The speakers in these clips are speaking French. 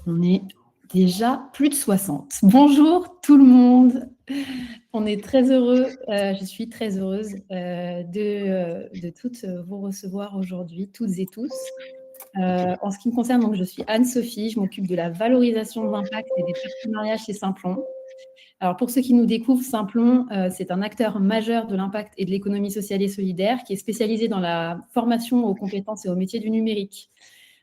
On est déjà plus de 60. Bonjour tout le monde. On est très heureux, je suis très heureuse de toutes vous recevoir aujourd'hui, toutes et tous. En ce qui me concerne, donc, je suis Anne-Sophie, je m'occupe de la valorisation de l'impact et des partenariats chez Simplon. Alors pour ceux qui nous découvrent, Simplon, c'est un acteur majeur de l'impact et de l'économie sociale et solidaire qui est spécialisé dans la formation aux compétences et aux métiers du numérique.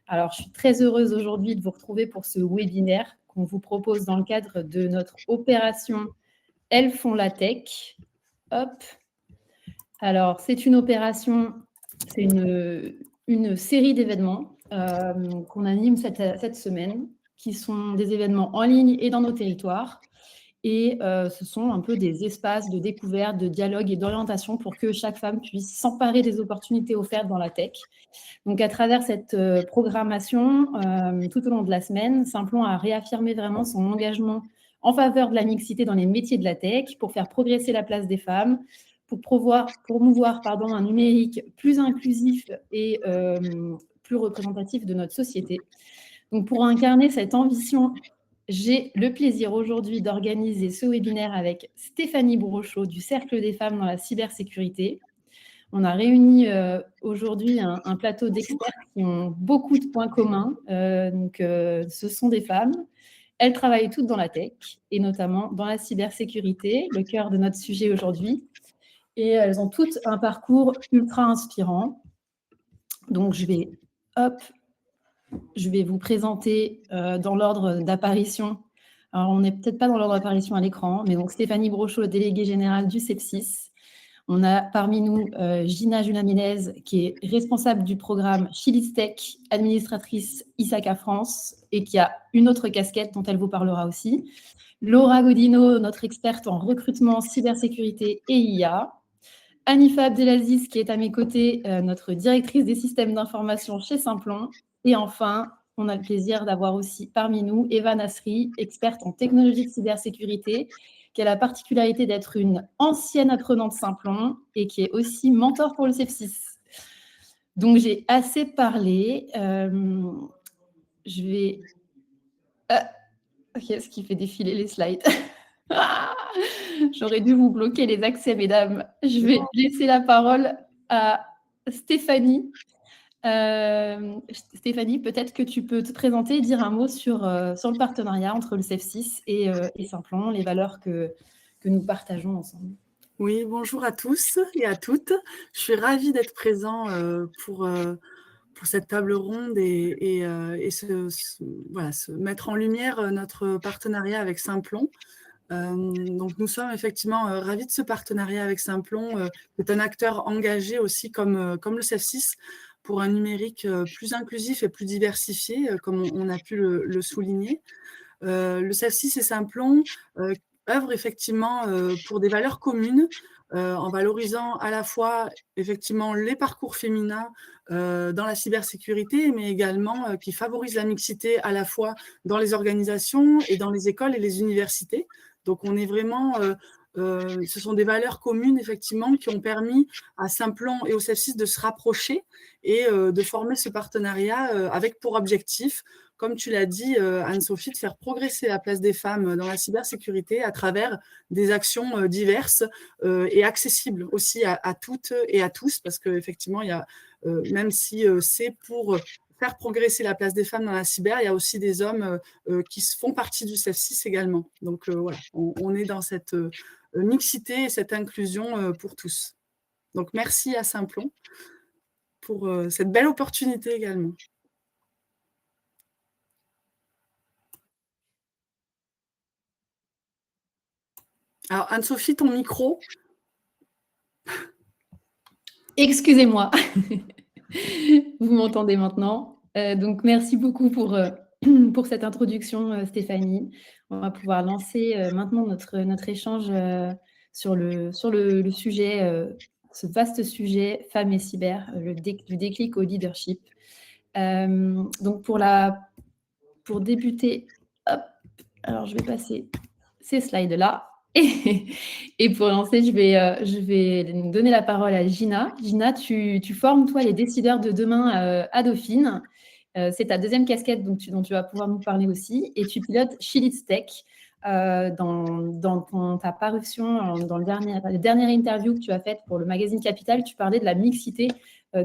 Alors, je suis très heureuse aujourd'hui de vous retrouver pour ce webinaire qu'on vous propose dans le cadre de notre opération « Elles font la tech ». Hop. Alors, c'est une opération, c'est une série d'événements qu'on anime cette semaine, qui sont des événements en ligne et dans nos territoires. Et ce sont un peu des espaces de découverte, de dialogue et d'orientation pour que chaque femme puisse s'emparer des opportunités offertes dans la tech. Donc, à travers cette programmation, tout au long de la semaine, Simplon a réaffirmé vraiment son engagement en faveur de la mixité dans les métiers de la tech pour faire progresser la place des femmes, pour promouvoir un numérique plus inclusif et plus représentatif de notre société. Donc, pour incarner cette ambition, j'ai le plaisir aujourd'hui d'organiser ce webinaire avec Stéphanie Brochot du Cercle des femmes dans la cybersécurité. On a réuni aujourd'hui un plateau d'experts qui ont beaucoup de points communs. Ce sont des femmes. Elles travaillent toutes dans la tech et notamment dans la cybersécurité, le cœur de notre sujet aujourd'hui. Et elles ont toutes un parcours ultra inspirant. Donc, je vais vous présenter dans l'ordre d'apparition. Alors, on n'est peut-être pas dans l'ordre d'apparition à l'écran, mais donc Stéphanie Brochot, déléguée générale du Sepsis. On a parmi nous Gina Julaminez, qui est responsable du programme Chilistech, administratrice ISACA France, et qui a une autre casquette dont elle vous parlera aussi. Laura Godino, notre experte en recrutement, cybersécurité et IA. Anifa Abdelaziz, qui est à mes côtés, notre directrice des systèmes d'information chez Simplon. Et enfin, on a le plaisir d'avoir aussi parmi nous Eva Nasri, experte en technologie de cybersécurité, qui a la particularité d'être une ancienne apprenante Simplon et qui est aussi mentor pour le Sepsis. Donc, j'ai assez parlé. Je vais... Qu'est-ce qui fait défiler les slides? J'aurais dû vous bloquer les accès, mesdames. Je vais laisser la parole à Stéphanie. Stéphanie, peut-être que tu peux te présenter et dire un mot sur le partenariat entre le Sepsis et Simplon, les valeurs que nous partageons ensemble. Oui, bonjour à tous et à toutes. Je suis ravie d'être présent pour cette table ronde et se mettre en lumière notre partenariat avec Simplon. Donc, nous sommes effectivement ravis de ce partenariat avec Simplon. C'est un acteur engagé aussi comme le Sepsis pour un numérique plus inclusif et plus diversifié, comme on a pu le souligner. Le Sepsis et Simplon œuvrent effectivement pour des valeurs communes, en valorisant à la fois effectivement les parcours féminins dans la cybersécurité, mais également qui favorisent la mixité à la fois dans les organisations et dans les écoles et les universités. Donc, on est vraiment... ce sont des valeurs communes, effectivement, qui ont permis à Simplon et au Sepsis de se rapprocher et de former ce partenariat avec pour objectif, comme tu l'as dit, Anne-Sophie, de faire progresser la place des femmes dans la cybersécurité à travers des actions diverses et accessibles aussi à toutes et à tous, parce qu'effectivement, il y a, même si c'est pour faire progresser la place des femmes dans la cyber, il y a aussi des hommes qui font partie du Sepsis également. Donc voilà, on est dans cette mixité et cette inclusion pour tous. Donc merci à Simplon pour cette belle opportunité également. Alors Anne-Sophie, ton micro. Excusez-moi. Vous m'entendez maintenant. Donc, merci beaucoup pour cette introduction, Stéphanie. On va pouvoir lancer maintenant notre échange sur le sujet, ce vaste sujet femmes et cyber, du déclic au leadership. Donc, pour débuter, hop, alors je vais passer ces slides-là. Et pour lancer, je vais donner la parole à Gina. Gina, tu formes, toi, les décideurs de demain à Dauphine. C'est ta deuxième casquette dont tu vas pouvoir nous parler aussi. Et tu pilotes She Leads Tech. Dans ta parution, dans la dernière interview que tu as faite pour le magazine Capital, tu parlais de la mixité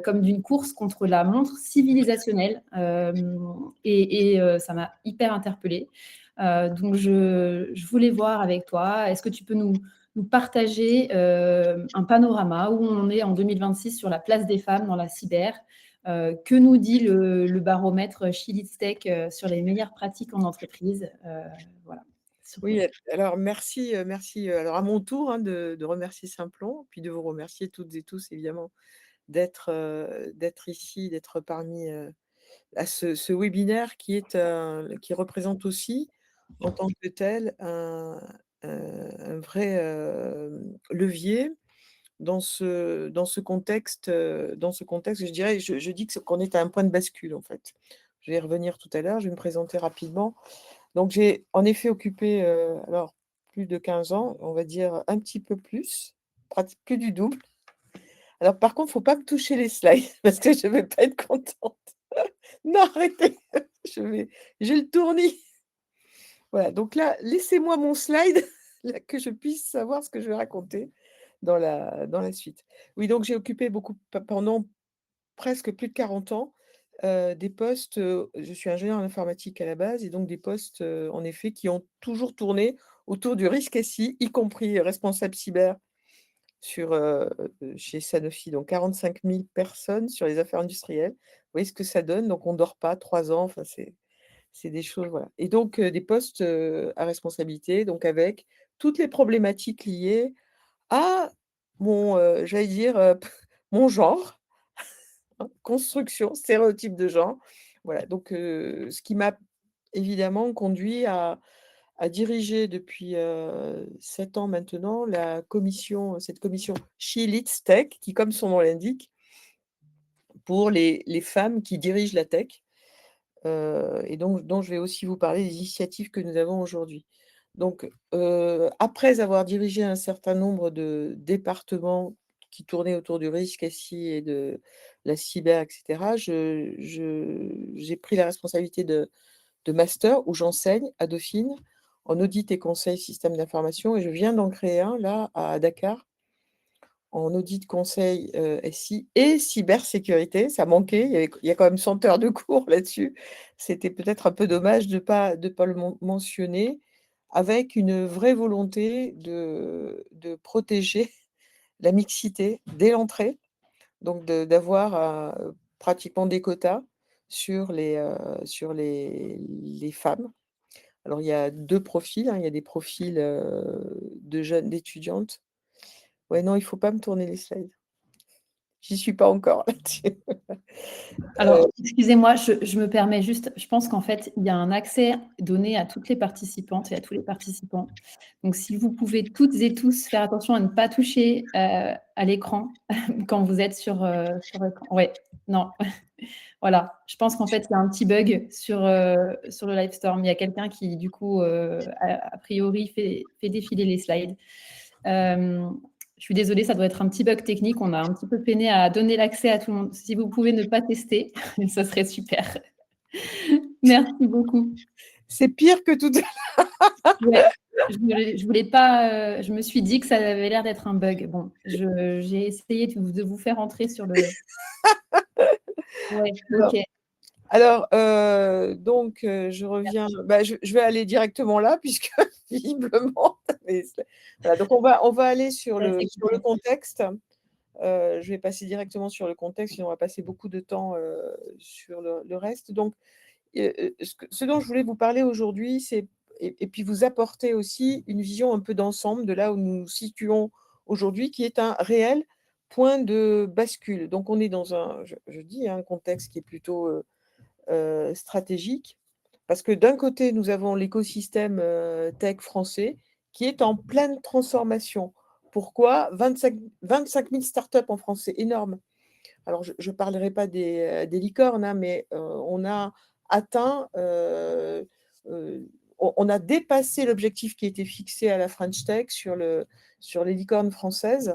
comme d'une course contre la montre civilisationnelle. Et ça m'a hyper interpellée. Donc, je voulais voir avec toi, est-ce que tu peux nous partager un panorama où on est en 2026 sur la place des femmes dans la cyber? Que nous dit le baromètre She Leads Tech sur les meilleures pratiques en entreprise? Voilà. Oui, alors merci, alors à mon tour, hein, de remercier Simplon, puis de vous remercier toutes et tous évidemment d'être ici, d'être parmi, à ce webinaire qui représente aussi en tant que tel un vrai, levier dans ce contexte, je dirais, je dis qu'on est à un point de bascule, en fait. Je vais y revenir tout à l'heure, je vais me présenter rapidement. Donc j'ai en effet occupé, alors plus de 15 ans, on va dire un petit peu plus, plus du double. Alors par contre, il ne faut pas me toucher les slides parce que je ne vais pas être contente. Non, arrêtez, j'ai le tournis. Voilà, donc là, laissez-moi mon slide, là, que je puisse savoir ce que je vais raconter dans la suite. Oui, donc j'ai occupé pendant presque plus de 40 ans, des postes, je suis ingénieure en informatique à la base et donc des postes, en effet, qui ont toujours tourné autour du risque SI, y compris responsable cyber chez Sanofi, donc 45 000 personnes sur les affaires industrielles. Vous voyez ce que ça donne? Donc on ne dort pas 3 ans, enfin c'est des choses, voilà. Et donc des postes, à responsabilité, donc avec toutes les problématiques liées à j'allais dire, mon genre, hein, construction, stéréotype de genre. Voilà, donc ce qui m'a évidemment conduit à diriger depuis, 7 ans maintenant cette commission She Leads Tech qui, comme son nom l'indique, pour les femmes qui dirigent la tech. Et donc dont je vais aussi vous parler des initiatives que nous avons aujourd'hui. Donc, après avoir dirigé un certain nombre de départements qui tournaient autour du risque SI et de la cyber, et cetera, j'ai pris la responsabilité de master où j'enseigne à Dauphine en audit et conseil système d'information et je viens d'en créer un là à Dakar en audit conseil, SI et cybersécurité. Ça manquait, il y a quand même 100 heures de cours là-dessus. C'était peut-être un peu dommage de pas le mentionner, avec une vraie volonté de protéger la mixité dès l'entrée, donc d'avoir, pratiquement des quotas sur les femmes. Alors il y a 2 profils, hein, il y a des profils, de jeunes d'étudiantes. Ouais, non, il ne faut pas me tourner les slides. J'y suis pas encore là-dessus. Alors, excusez-moi, je me permets juste, je pense qu'en fait, il y a un accès donné à toutes les participantes et à tous les participants. Donc, si vous pouvez toutes et tous faire attention à ne pas toucher à l'écran quand vous êtes sur l'écran. Ouais, non. Voilà, je pense qu'en fait, il y a un petit bug sur le Livestorm. Il y a quelqu'un qui, du coup, a priori, fait défiler les slides. Je suis désolée, ça doit être un petit bug technique. On a un petit peu peiné à donner l'accès à tout le monde. Si vous pouvez ne pas tester, ça serait super. Merci beaucoup. C'est pire que tout Ouais, je voulais pas. Je me suis dit que ça avait l'air d'être un bug. Bon, j'ai essayé de vous faire entrer sur le. Ouais, ok. Alors, donc, je reviens, je vais aller directement là puisque visiblement voilà, donc on va aller sur Ouais, le contexte. Je vais passer directement sur le contexte, sinon on va passer beaucoup de temps, sur le reste. Donc, ce dont je voulais vous parler aujourd'hui, c'est et puis vous apporter aussi une vision un peu d'ensemble de là où nous nous situons aujourd'hui, qui est un réel point de bascule. Donc on est dans je dis, un contexte qui est plutôt, stratégique, parce que d'un côté, nous avons l'écosystème, tech français qui est en pleine transformation. Pourquoi? 25 000 startups en France, c'est énorme. Alors je ne parlerai pas des licornes, hein, mais on a atteint, on a dépassé l'objectif qui était fixé à la French Tech sur les licornes françaises.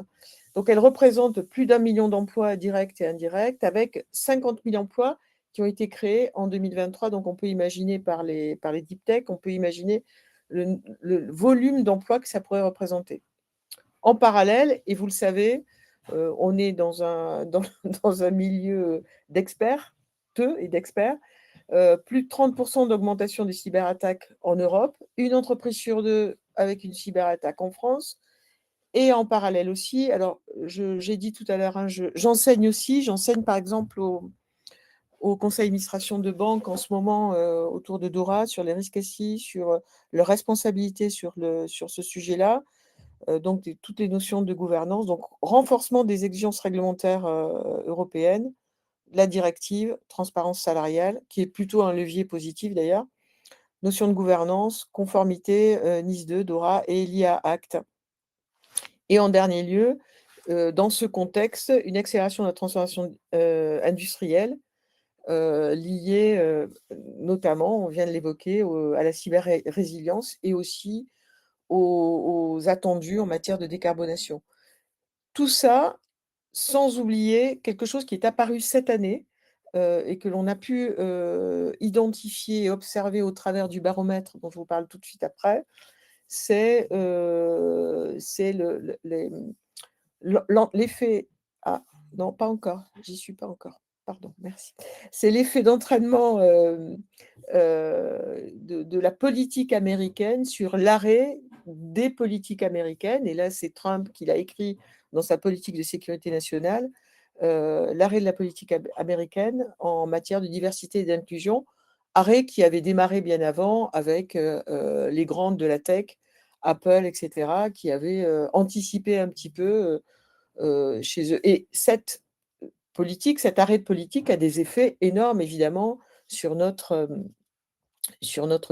Donc elles représentent plus d'1 million d'emplois directs et indirects, avec 50 000 emplois qui ont été créés en 2023. Donc, on peut imaginer par les deep tech, on peut imaginer le volume d'emplois que ça pourrait représenter. En parallèle, et vous le savez, on est dans un milieu d'experts, plus de 30% d'augmentation des cyberattaques en Europe, une entreprise sur deux avec une cyberattaque en France. Et en parallèle aussi, alors j'ai dit tout à l'heure, hein, j'enseigne par exemple au conseil d'administration de banque en ce moment autour de DORA, sur les risques SI, sur leur responsabilité sur ce sujet-là, donc toutes les notions de gouvernance, donc renforcement des exigences réglementaires européennes, la directive transparence salariale, qui est plutôt un levier positif d'ailleurs, notion de gouvernance, conformité, NIS 2, DORA et l'IA Act. Et en dernier lieu, dans ce contexte, une accélération de la transformation industrielle liée notamment, on vient de l'évoquer, à la cyber-résilience et aussi aux attendus en matière de décarbonation. Tout ça, sans oublier quelque chose qui est apparu cette année et que l'on a pu identifier et observer au travers du baromètre dont je vous parle tout de suite après, c'est l'effet... Ah, non, pas encore, j'y suis pas encore. Pardon, merci. C'est l'effet d'entraînement de la politique américaine sur l'arrêt des politiques américaines. Et là, c'est Trump qui l'a écrit dans sa politique de sécurité nationale, l'arrêt de la politique américaine en matière de diversité et d'inclusion, arrêt qui avait démarré bien avant avec les grandes de la tech, Apple, etc., qui avaient anticipé un petit peu chez eux. Et cet arrêt de politique a des effets énormes, évidemment, sur notre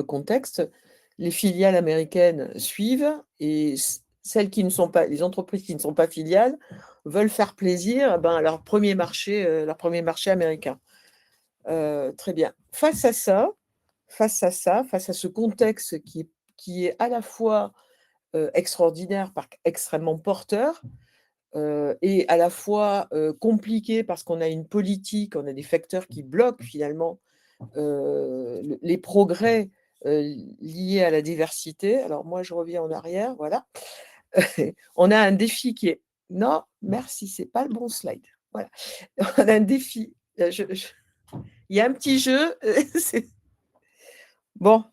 contexte. Les filiales américaines suivent et celles qui ne sont pas, les entreprises qui ne sont pas filiales veulent faire plaisir à leur premier marché américain. Très bien. Face à ce contexte qui est à la fois extraordinaire, extrêmement porteur, et à la fois compliqué parce qu'on a une politique, on a des facteurs qui bloquent finalement les progrès liés à la diversité. Alors moi, je reviens en arrière, voilà. On a un défi qui est... Non, merci, c'est pas le bon slide. Voilà. On a un défi. Il y a un petit jeu. Bon,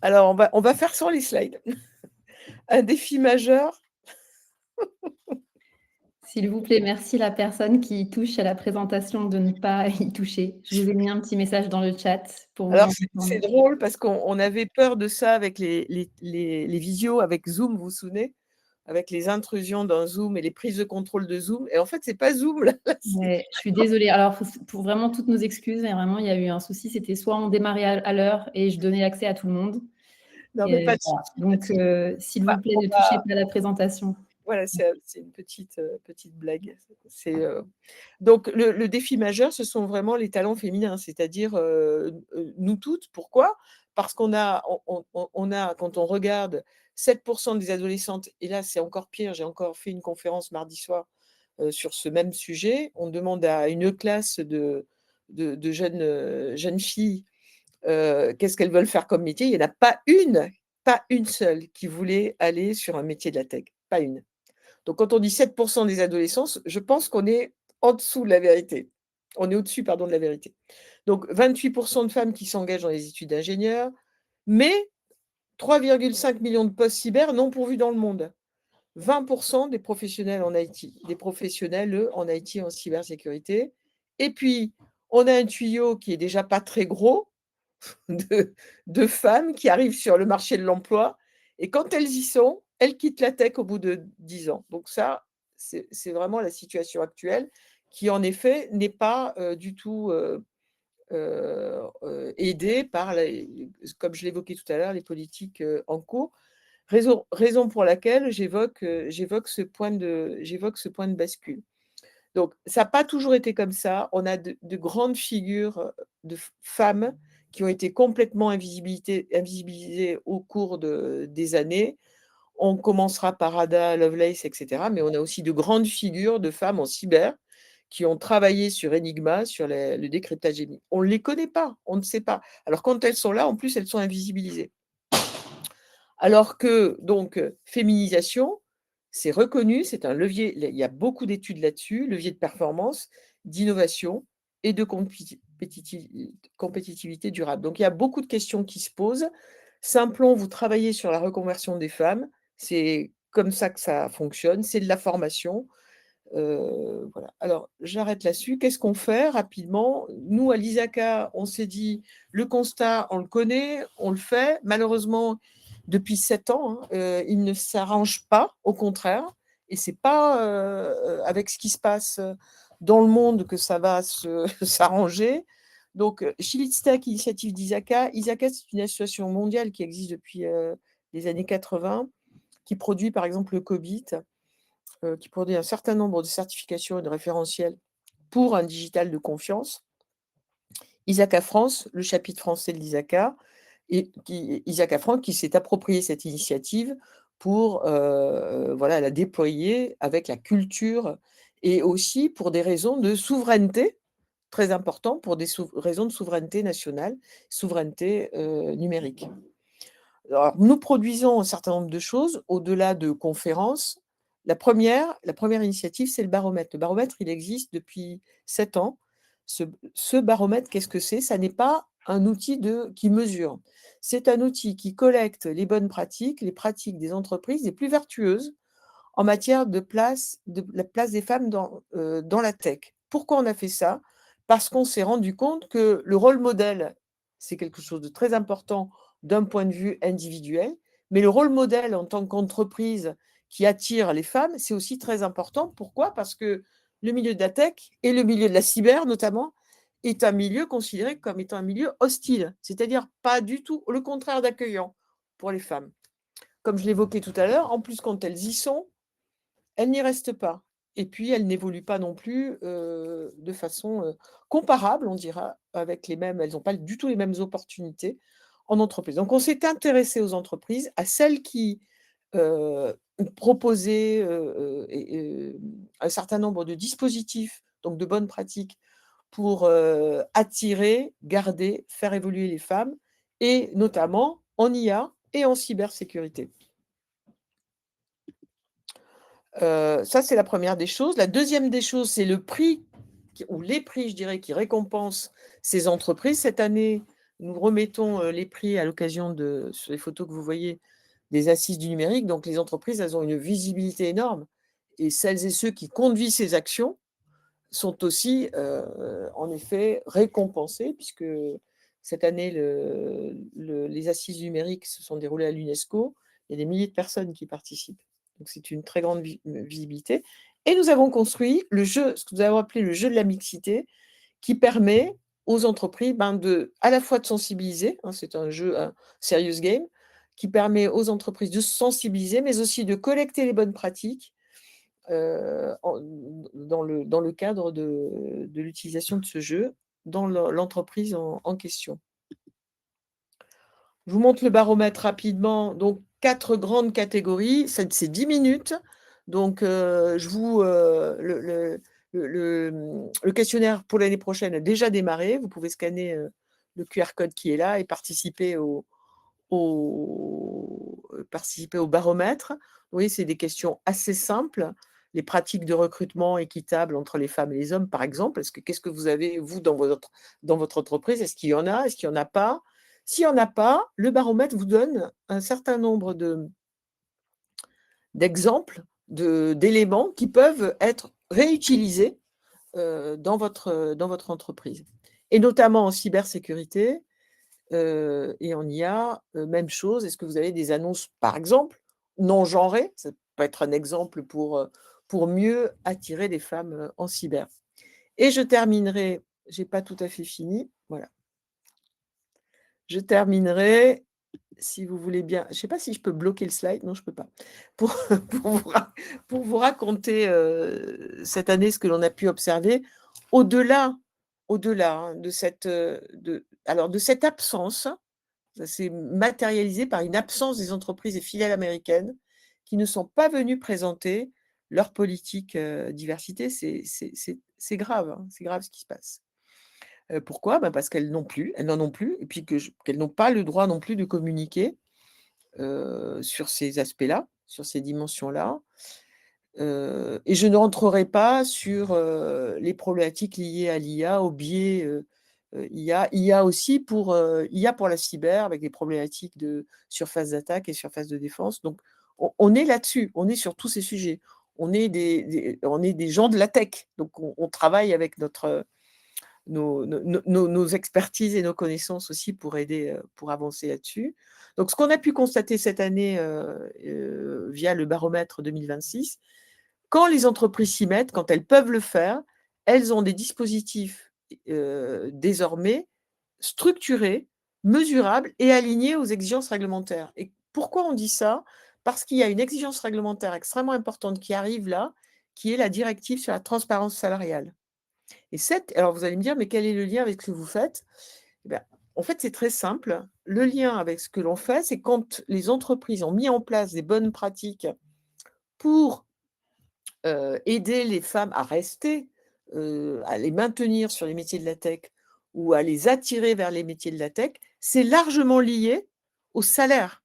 alors on va faire sur les slides. Un défi majeur. S'il vous plaît, merci la personne qui touche à la présentation de ne pas y toucher. Je vous ai mis un petit message dans le chat pour vous. Alors, c'est drôle parce qu'on avait peur de ça avec les visios, avec Zoom, vous vous souvenez, avec les intrusions dans Zoom et les prises de contrôle de Zoom. Et en fait, c'est pas Zoom. Là, ouais, je suis désolée. Alors, pour vraiment toutes nos excuses, mais vraiment, il y a eu un souci. C'était soit on démarrait à l'heure et je donnais l'accès à tout le monde. Non, mais pas de voilà. souci. Donc, s'il vous plaît, ne touchez pas à la présentation. Voilà, c'est une petite blague. Donc, le défi majeur, ce sont vraiment les talents féminins, c'est-à-dire nous toutes. Pourquoi ? Parce qu'on a, quand on regarde 7% des adolescentes, et là, c'est encore pire, j'ai encore fait une conférence mardi soir sur ce même sujet. On demande à une classe de jeunes filles qu'est-ce qu'elles veulent faire comme métier. Il n'y en a pas une seule qui voulait aller sur un métier de la tech. Pas une. Donc, quand on dit 7% des adolescents, je pense qu'on est en dessous de la vérité. On est au-dessus, pardon, de la vérité. Donc, 28% de femmes qui s'engagent dans les études d'ingénieurs, mais 3,5 millions de postes cyber non pourvus dans le monde. 20% des professionnels en IT, en IT et en cybersécurité. Et puis, on a un tuyau qui est déjà pas très gros de femmes qui arrivent sur le marché de l'emploi. Et quand elles y sont, elles quittent la tech au bout de 10 ans. Donc ça, c'est vraiment la situation actuelle qui, en effet, n'est pas du tout aidée par, comme je l'évoquais tout à l'heure, les politiques en cours. Raison pour laquelle j'évoque ce point de bascule. Donc, ça n'a pas toujours été comme ça. On a de grandes figures de femmes qui ont été complètement invisibilisées au cours des années. On commencera par Ada Lovelace, etc. Mais on a aussi de grandes figures de femmes en cyber qui ont travaillé sur Enigma, sur le décryptage énigme. On ne les connaît pas, on ne sait pas. Alors quand elles sont là, en plus, elles sont invisibilisées. Alors que, donc, féminisation, c'est reconnu, c'est un levier, il y a beaucoup d'études là-dessus, levier de performance, d'innovation et de compétitivité durable. Donc, il y a beaucoup de questions qui se posent. Simplon, vous travaillez sur la reconversion des femmes, c'est comme ça que ça fonctionne, c'est de la formation. Voilà. Alors, j'arrête là-dessus. Qu'est-ce qu'on fait rapidement? Nous, à l'ISACA, on s'est dit, le constat, on le connaît, on le fait. Malheureusement, depuis 7 ans, il ne s'arrange pas, au contraire. Et ce n'est pas avec ce qui se passe dans le monde que ça va s'arranger. Donc, Chilitstech, initiative d'ISACA. ISACA, c'est une association mondiale qui existe depuis les années 80, qui produit par exemple le COBIT, qui produit un certain nombre de certifications et de référentiels pour un digital de confiance. ISACA France, le chapitre français de l'ISACA, et ISACA France qui s'est approprié cette initiative pour voilà, la déployer avec la culture et aussi pour des raisons de souveraineté, très important, pour des raisons de souveraineté nationale, souveraineté numérique. Alors, nous produisons un certain nombre de choses au-delà de conférences. La première initiative, c'est le baromètre. Le baromètre, il existe depuis 7 ans. Ce baromètre, qu'est-ce que c'est? Ça n'est pas un outil qui mesure. C'est un outil qui collecte les bonnes pratiques, les pratiques des entreprises les plus vertueuses en matière de la place des femmes dans la tech. Pourquoi on a fait ça? Parce qu'on s'est rendu compte que le rôle modèle, c'est quelque chose de très important d'un point de vue individuel, mais le rôle modèle en tant qu'entreprise qui attire les femmes, c'est aussi très important. Pourquoi? Parce que le milieu de la tech et le milieu de la cyber notamment est un milieu considéré comme étant un milieu hostile, c'est-à-dire pas du tout, le contraire d'accueillant pour les femmes. Comme je l'évoquais tout à l'heure, en plus quand elles y sont, elles n'y restent pas. Et puis, elles n'évoluent pas non plus de façon comparable, on dira, avec les mêmes. Elles n'ont pas du tout les mêmes opportunités en entreprise. Donc, on s'est intéressé aux entreprises, à celles qui proposaient un certain nombre de dispositifs, donc de bonnes pratiques, pour attirer, garder, faire évoluer les femmes, et notamment en IA et en cybersécurité. Ça, c'est la première des choses. La deuxième des choses, c'est le prix, ou les prix, je dirais, qui récompensent ces entreprises. Cette année, nous remettons les prix à l'occasion sur les photos que vous voyez, des assises du numérique. Donc, les entreprises, elles ont une visibilité énorme. Et celles et ceux qui conduisent ces actions sont aussi, en effet, récompensés, puisque cette année, les assises du numérique se sont déroulées à l'UNESCO. Il y a des milliers de personnes qui participent. Donc, c'est une très grande visibilité. Et nous avons construit le jeu, ce que nous avons appelé le jeu de la mixité, qui permet aux entreprises à la fois de sensibiliser, c'est un jeu, un serious game, qui permet aux entreprises de se sensibiliser, mais aussi de collecter les bonnes pratiques dans le cadre de l'utilisation de ce jeu dans l'entreprise en question. Je vous montre le baromètre rapidement. Donc, 4 grandes catégories, c'est 10 minutes. Donc, le questionnaire pour l'année prochaine a déjà démarré. Vous pouvez scanner le QR code qui est là et participer au baromètre. Vous voyez, c'est des questions assez simples. Les pratiques de recrutement équitable entre les femmes et les hommes, par exemple. Qu'est-ce que vous avez, vous, dans votre entreprise? Est-ce qu'il y en a? Est-ce qu'il n'y en a pas? S'il n'y en a pas, le baromètre vous donne un certain nombre d'exemples, d'éléments qui peuvent être réutilisés dans votre entreprise. Et notamment en cybersécurité et en IA, même chose. Est-ce que vous avez des annonces, par exemple, non genrées? Ça peut être un exemple pour mieux attirer des femmes en cyber. Et je terminerai, je n'ai pas tout à fait fini, voilà. Je terminerai, si vous voulez bien, je ne sais pas si je peux bloquer le slide, non, je ne peux pas, pour vous raconter cette année ce que l'on a pu observer, au-delà de cette absence. Ça s'est matérialisé par une absence des entreprises et filiales américaines qui ne sont pas venues présenter leur politique diversité, c'est grave, hein, c'est grave ce qui se passe. Pourquoi? Parce qu'elles n'en ont plus, et puis qu'elles n'ont pas le droit non plus de communiquer sur ces aspects-là, sur ces dimensions-là. Et je ne rentrerai pas sur les problématiques liées à l'IA, au biais IA. IA aussi pour IA pour la cyber, avec des problématiques de surface d'attaque et surface de défense. Donc, on est là-dessus, on est sur tous ces sujets. On est des gens de la tech, donc on travaille avec nos expertises et nos connaissances aussi pour aider, pour avancer là-dessus. Donc, ce qu'on a pu constater cette année via le baromètre 2026, quand les entreprises s'y mettent, quand elles peuvent le faire, elles ont des dispositifs désormais structurés, mesurables et alignés aux exigences réglementaires. Et pourquoi on dit ça? Parce qu'il y a une exigence réglementaire extrêmement importante qui arrive là, qui est la directive sur la transparence salariale. Et alors vous allez me dire, mais quel est le lien avec ce que vous faites? Eh bien, en fait, c'est très simple. Le lien avec ce que l'on fait, c'est quand les entreprises ont mis en place des bonnes pratiques pour aider les femmes à rester, à les maintenir sur les métiers de la tech ou à les attirer vers les métiers de la tech, c'est largement lié au salaire.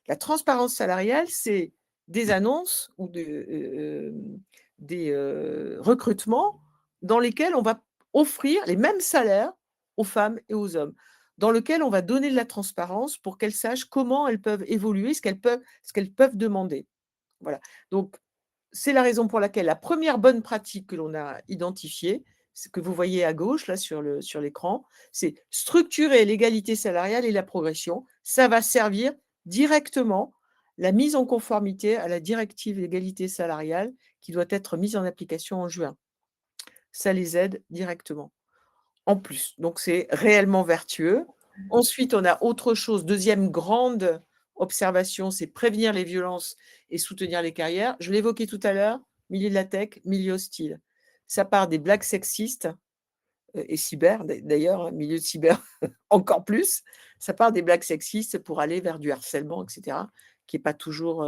La transparence salariale, c'est des annonces ou des recrutements dans lesquels on va offrir les mêmes salaires aux femmes et aux hommes, dans lequel on va donner de la transparence pour qu'elles sachent comment elles peuvent évoluer, ce qu'elles peuvent demander. Voilà. Donc, c'est la raison pour laquelle la première bonne pratique que l'on a identifiée, ce que vous voyez à gauche là sur l'écran, c'est structurer l'égalité salariale et la progression. Ça va servir directement la mise en conformité à la directive d'égalité salariale qui doit être mise en application en juin. Ça les aide directement. En plus, donc c'est réellement vertueux. Ensuite, on a autre chose, deuxième grande observation, c'est prévenir les violences et soutenir les carrières. Je l'évoquais tout à l'heure, milieu de la tech, milieu hostile. Ça part des blagues sexistes et cyber, d'ailleurs, hein, milieu de cyber encore plus. Ça part des blagues sexistes pour aller vers du harcèlement, etc., qui n'est pas toujours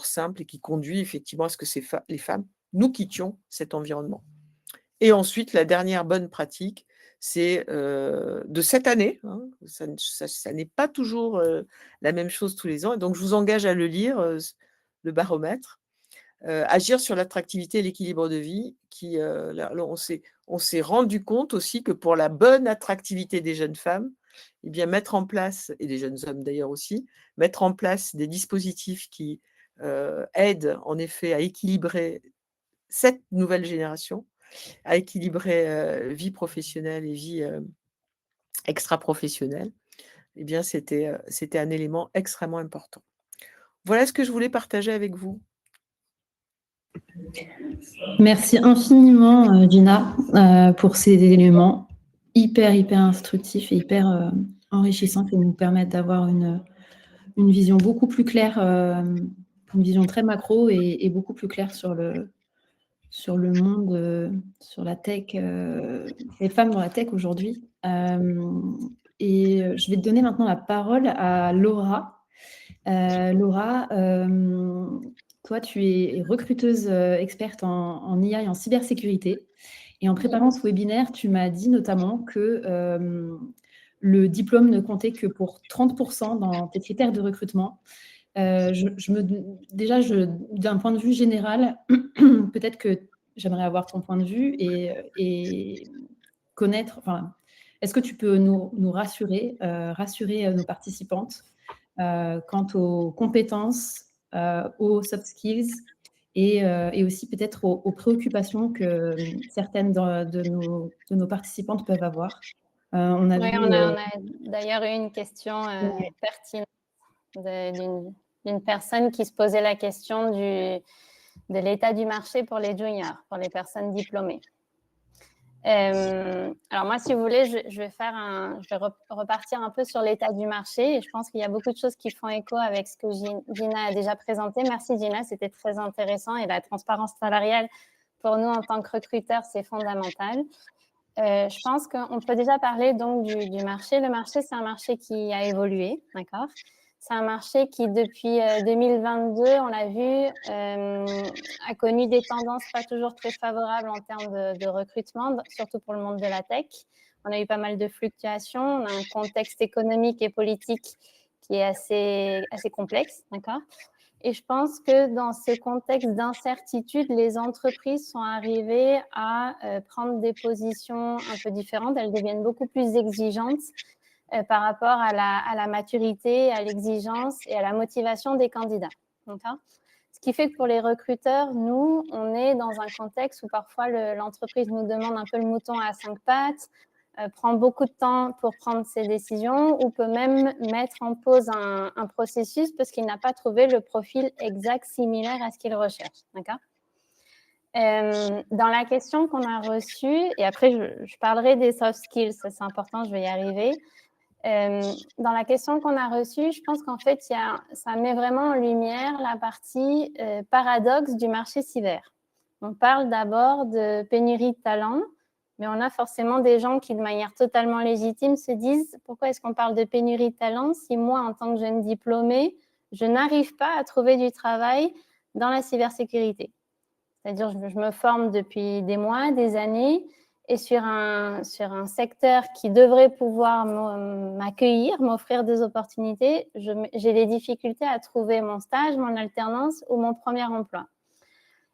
simple et qui conduit effectivement à ce que les femmes, nous quittions cet environnement. Et ensuite, la dernière bonne pratique, c'est de cette année, hein, ça n'est pas toujours la même chose tous les ans. Et donc, je vous engage à le lire, le baromètre. Agir sur l'attractivité et l'équilibre de vie, là, on s'est rendu compte aussi que pour la bonne attractivité des jeunes femmes, eh bien, mettre en place, et des jeunes hommes d'ailleurs aussi, mettre en place des dispositifs qui aident en effet à équilibrer cette nouvelle génération, à équilibrer vie professionnelle et vie extra-professionnelle, eh bien, c'était un élément extrêmement important. Voilà ce que je voulais partager avec vous. Merci infiniment, Gina, pour ces éléments hyper instructifs et hyper enrichissants qui nous permettent d'avoir une vision beaucoup plus claire, une vision très macro et beaucoup plus claire sur le monde, sur la tech, les femmes dans la tech aujourd'hui. Et je vais te donner maintenant la parole à Laura. Laura, toi, tu es recruteuse experte en IA et en cybersécurité. Et en préparant ce webinaire, tu m'as dit notamment que le diplôme ne comptait que pour 30% dans tes critères de recrutement. Déjà, d'un point de vue général, peut-être que j'aimerais avoir ton point de vue et connaître. Enfin, est-ce que tu peux nous rassurer, rassurer nos participantes quant aux compétences, aux soft skills et aussi peut-être aux préoccupations que certaines de nos participantes peuvent avoir. On a d'ailleurs eu une question pertinente d'une personne qui se posait la question de l'état du marché pour les juniors, pour les personnes diplômées. Alors moi, si vous voulez, je vais repartir un peu sur l'état du marché et je pense qu'il y a beaucoup de choses qui font écho avec ce que Gina a déjà présenté. Merci Gina, c'était très intéressant et la transparence salariale pour nous en tant que recruteurs, c'est fondamental. Je pense qu'on peut déjà parler donc du marché. Le marché, c'est un marché qui a évolué, d'accord ? C'est un marché qui, depuis 2022, on l'a vu, a connu des tendances pas toujours très favorables en termes de recrutement, surtout pour le monde de la tech. On a eu pas mal de fluctuations, on a un contexte économique et politique qui est assez complexe, d'accord ? Et je pense que dans ce contexte d'incertitude, les entreprises sont arrivées à prendre des positions un peu différentes. Elles deviennent beaucoup plus exigeantes par rapport à la maturité, à l'exigence et à la motivation des candidats. Okay ? Ce qui fait que pour les recruteurs, nous, on est dans un contexte où parfois l'entreprise nous demande un peu le mouton à 5 pattes, prend beaucoup de temps pour prendre ses décisions ou peut même mettre en pause un processus parce qu'il n'a pas trouvé le profil exact similaire à ce qu'il recherche. D'accord ? Dans la question qu'on a reçue, et après je parlerai des soft skills, ça c'est important, je vais y arriver. Dans la question qu'on a reçue, je pense qu'en fait, ça met vraiment en lumière la partie paradoxe du marché cyber. On parle d'abord de pénurie de talents, mais on a forcément des gens qui, de manière totalement légitime, se disent « Pourquoi est-ce qu'on parle de pénurie de talents si moi, en tant que jeune diplômée, je n'arrive pas à trouver du travail dans la cybersécurité ?» C'est-à-dire, je me forme depuis des mois, des années, et sur un secteur qui devrait pouvoir m'accueillir, m'offrir des opportunités, j'ai des difficultés à trouver mon stage, mon alternance ou mon premier emploi.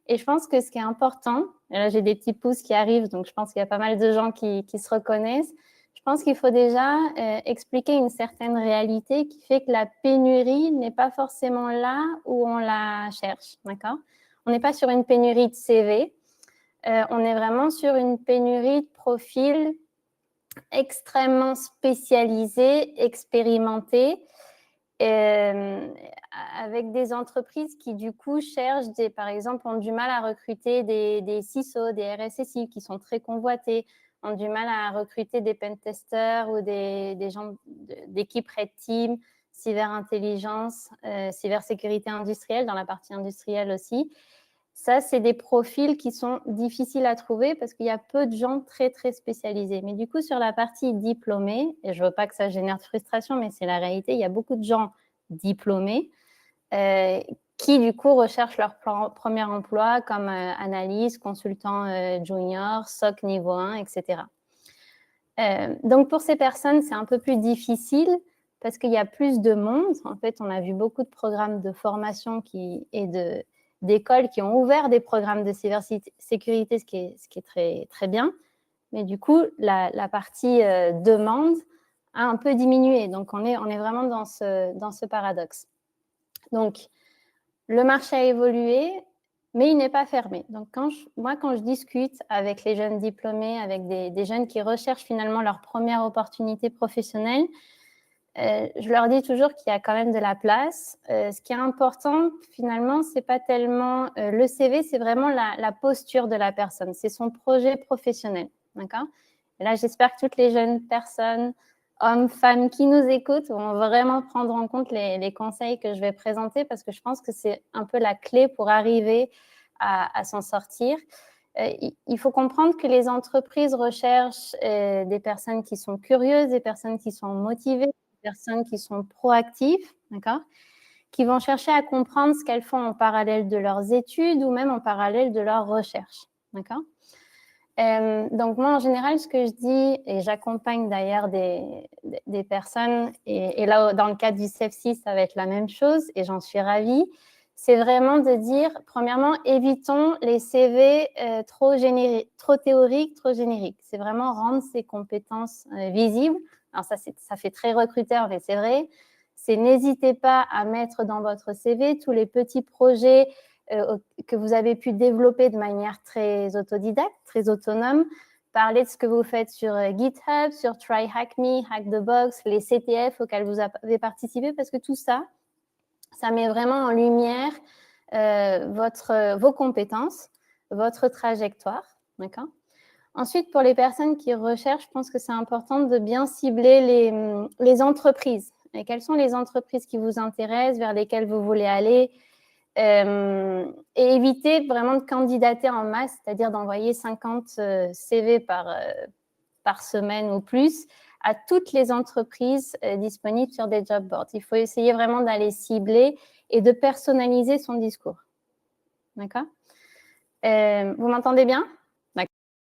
Et je pense que ce qui est important, et là j'ai des petits pouces qui arrivent, donc je pense qu'il y a pas mal de gens qui se reconnaissent, je pense qu'il faut déjà expliquer une certaine réalité qui fait que la pénurie n'est pas forcément là où on la cherche, d'accord ? On n'est pas sur une pénurie de CV, on est vraiment sur une pénurie de profils extrêmement spécialisés, expérimentés, avec des entreprises qui, du coup, cherchent, par exemple, ont du mal à recruter des CISO, des RSSI qui sont très convoités, ont du mal à recruter des pentesters ou des gens d'équipe Red Team, cyberintelligence, cybersécurité industrielle, dans la partie industrielle aussi. Ça, c'est des profils qui sont difficiles à trouver parce qu'il y a peu de gens très, très spécialisés. Mais du coup, sur la partie diplômée, et je ne veux pas que ça génère de frustration, mais c'est la réalité, il y a beaucoup de gens diplômés qui, du coup, recherchent leur premier emploi comme analyste, consultant junior, SOC niveau 1, etc. Donc, pour ces personnes, c'est un peu plus difficile parce qu'il y a plus de monde. En fait, on a vu beaucoup de programmes de formation d'écoles qui ont ouvert des programmes de cybersécurité, ce qui est très, très bien. Mais du coup, la partie demande a un peu diminué. Donc, on est vraiment dans ce paradoxe. Donc, le marché a évolué, mais il n'est pas fermé. Donc, quand je discute avec les jeunes diplômés, avec des jeunes qui recherchent finalement leur première opportunité professionnelle, je leur dis toujours qu'il y a quand même de la place. Ce qui est important, finalement, ce n'est pas tellement le CV, c'est vraiment la posture de la personne. C'est son projet professionnel. D'accord ? Et là, j'espère que toutes les jeunes personnes, hommes, femmes qui nous écoutent vont vraiment prendre en compte les conseils que je vais présenter parce que je pense que c'est un peu la clé pour arriver à s'en sortir. Il faut comprendre que les entreprises recherchent des personnes qui sont curieuses, des personnes qui sont motivées, personnes qui sont proactives, d'accord, qui vont chercher à comprendre ce qu'elles font en parallèle de leurs études ou même en parallèle de leurs recherches, d'accord. Donc moi, en général, ce que je dis, et j'accompagne d'ailleurs des personnes, et là, dans le cadre du CEFSI, ça va être la même chose, et j'en suis ravie, c'est vraiment de dire, premièrement, évitons les CV trop théoriques, trop génériques. C'est vraiment rendre ces compétences visibles. Alors ça fait très recruteur, mais c'est vrai. C'est n'hésitez pas à mettre dans votre CV tous les petits projets que vous avez pu développer de manière très autodidacte, très autonome. Parlez de ce que vous faites sur GitHub, sur TryHackMe, Hack the Box, les CTF auxquels vous avez participé, parce que tout ça, ça met vraiment en lumière vos compétences, votre trajectoire, d'accord ? Ensuite, pour les personnes qui recherchent, je pense que c'est important de bien cibler les entreprises. Et quelles sont les entreprises qui vous intéressent, vers lesquelles vous voulez aller, et éviter vraiment de candidater en masse, c'est-à-dire d'envoyer 50 CV par semaine ou plus à toutes les entreprises disponibles sur des job boards. Il faut essayer vraiment d'aller cibler et de personnaliser son discours. D'accord ? Vous m'entendez bien ?